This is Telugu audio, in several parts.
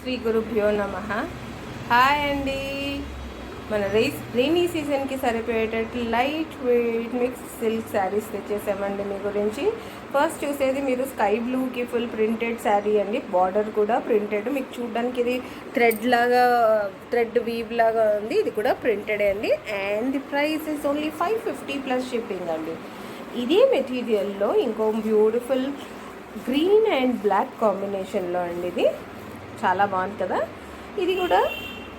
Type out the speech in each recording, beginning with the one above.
శ్రీ గురుభ్యో నమః. హాయ్ అండి. మన రెయినీ సీజన్కి సరిపోయేటట్టు light weight mix silk saris తెచ్చేసామండి మీ గురించి. ఫస్ట్ చూసేది మీరు స్కై బ్లూకి ఫుల్ ప్రింటెడ్ శారీ అండి. బార్డర్ కూడా ప్రింటెడ్, మీకు చూడడానికి ఇది థ్రెడ్ వీవ్ లాగా ఉంది. ఇది కూడా ప్రింటెడే అండి. And the price is only 550 plus shipping అండి. ఇదే మెటీరియల్లో ఇంకో బ్యూటిఫుల్ గ్రీన్ అండ్ బ్లాక్ కాంబినేషన్లో అండి. ఇది చాలా బాగుంది కదా. ఇది కూడా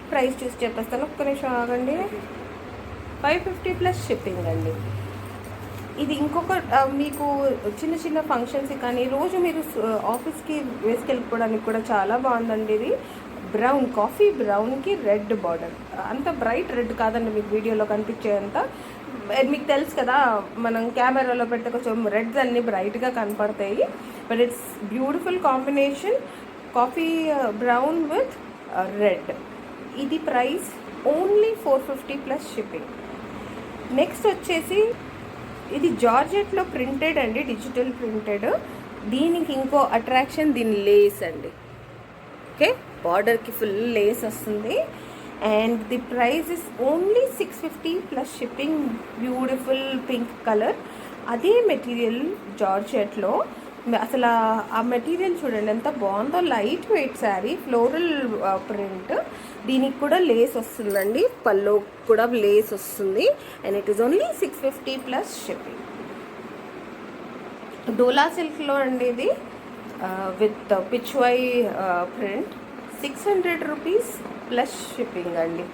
ప్రైస్ చూసి చెప్పేస్తాను, ఒక్క నిమిషం ఆగండి. 550 ప్లస్ షిప్పింగ్ అండి. ఇది ఇంకొక మీకు చిన్న చిన్న ఫంక్షన్స్కి కానీ రోజు మీరు ఆఫీస్కి వేసుకెళ్ళిపోవడానికి కూడా చాలా బాగుందండి. ఇది బ్రౌన్, కాఫీ బ్రౌన్కి రెడ్ బార్డర్, అంత బ్రైట్ రెడ్ కాదండి మీకు వీడియోలో కనిపించేంత. మీకు తెలుసు కదా, మనం కెమెరాలో పెడితే కొంచెం రెడ్స్ అన్నీ బ్రైట్గా కనపడతాయి. But it's beautiful combination, coffee brown with red. ఇది price only 450 plus shipping. Next వచ్చేసి ఇది జార్జెట్లో ప్రింటెడ్ అండి, డిజిటల్ ప్రింటెడ్. దీనికి ఇంకో అట్రాక్షన్ దీని లేస్ అండి. ఓకే, బార్డర్కి ఫుల్ లేస్ వస్తుంది. And the price is only 650 plus shipping. Beautiful pink colour, అదే మెటీరియల్ జార్జెట్లో. అసలు ఆ మెటీరియల్ చూడండి ఎంత బాగుందో. Light weight sari, floral print. దీనికి కూడా లేస్ వస్తుందండి, పల్లో కూడా లేస్ వస్తుంది. And it is only 650 plus shipping. Dola సిల్క్లో అండి ఇది, with Pichwai print. 600 rupees plus shipping అండి.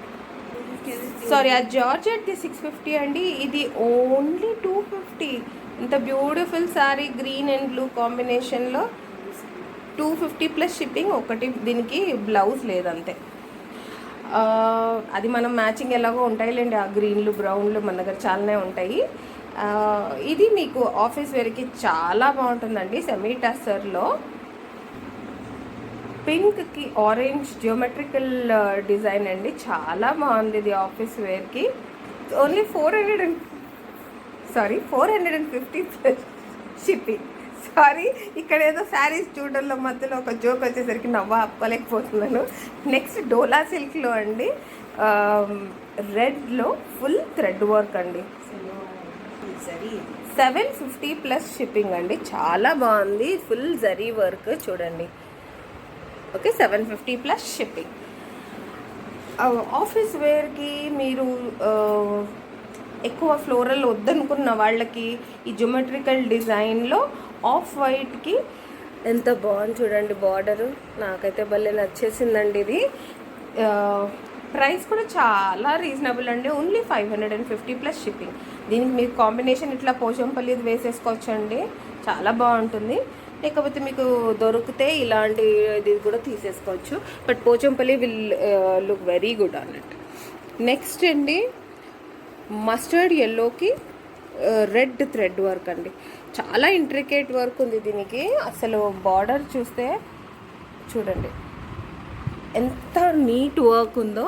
సారీ, ఆ జార్జెట్ది 650 అండి. ఇది ఓన్లీ 250. ఇంత beautiful sari green and blue కాంబినేషన్లో 250 ప్లస్ షిప్పింగ్. ఒకటి దీనికి బ్లౌజ్ లేదంతే. అది మనం మ్యాచింగ్ ఎలాగో ఉంటాయిలేండి, ఆ గ్రీన్లు బ్రౌన్లు మన దగ్గర చాలానే ఉంటాయి. ఇది మీకు ఆఫీస్ వేర్కి చాలా బాగుంటుందండి. సెమీ టస్సర్లో పింక్కి ఆరెంజ్ జియోమెట్రికల్ డిజైన్ అండి, చాలా బాగుంది ఇది ఆఫీస్ వేర్కి. Only 450 plus shipping. సారీ, ఇక్కడ ఏదో శారీస్ చూడడంలో మధ్యలో ఒక జోక్ వచ్చేసరికి నవ్వ ఆపుకోలేకపోతున్నాను. నెక్స్ట్ డోలా సిల్క్లో అండి, రెడ్లో ఫుల్ థ్రెడ్ వర్క్ అండి. 750 ప్లస్ షిప్పింగ్ అండి. చాలా బాగుంది, ఫుల్ జరీ వర్క్ చూడండి. Okay, 750 plus shipping. ఆఫీస్ వేర్కి మీరు ఎక్కువ ఫ్లోరల్ వద్దనుకున్న వాళ్ళకి ఈ జియోమెట్రికల్ డిజైన్లో ఆఫ్ వైట్కి ఎంత బాగుంది చూడండి బార్డరు. నాకైతే భలే నచ్చేసిందండి ఇది. ప్రైస్ కూడా చాలా రీజనబుల్ అండి, ఓన్లీ 550 ప్లస్ షిప్పింగ్. దీనికి మీకు కాంబినేషన్ ఇట్లా పోచంపల్లి వేసేసుకోవచ్చు అండి, చాలా బాగుంటుంది. లేకపోతే మీకు దొరికితే ఇలాంటి ఇది కూడా తీసేసుకోవచ్చు. But Pochampalli will look very good అన్నట్టు. నెక్స్ట్ అండి, మస్టర్డ్ ఎల్లోకి రెడ్ థ్రెడ్ వర్క్ అండి. చాలా ఇంట్రికేట్ వర్క్ ఉంది దీనికి. అసలు బార్డర్ చూస్తే చూడండి ఎంత నీట్ వర్క్ ఉందో.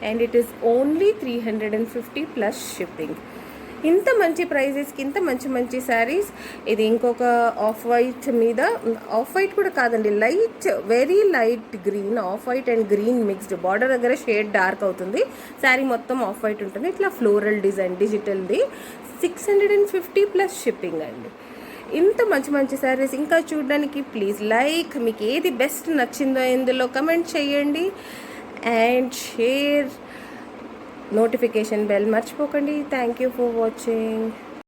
And it is only 350 plus shipping. ఇంత మంచి ప్రైజెస్కి ఇంత మంచి మంచి శారీస్. ఇది ఇంకొక ఆఫ్ వైట్ మీద, ఆఫ్ వైట్ కూడా కాదండి, light very light green, off white and green mixed. Border దగ్గర షేడ్ డార్క్ అవుతుంది, శారీ మొత్తం ఆఫ్ వైట్ ఉంటుంది. ఇట్లా ఫ్లోరల్ డిజైన్ డిజిటల్ది. 650 ప్లస్ షిప్పింగ్ అండి. ఇంత మంచి మంచి శారీస్ ఇంకా చూడడానికి ప్లీజ్ మీకు ఏది బెస్ట్ నచ్చిందో ఇందులో కమెంట్ చేయండి. అండ్ షేర్, నోటిఫికేషన్ బెల్ మర్చిపోకండి. Thank you for watching.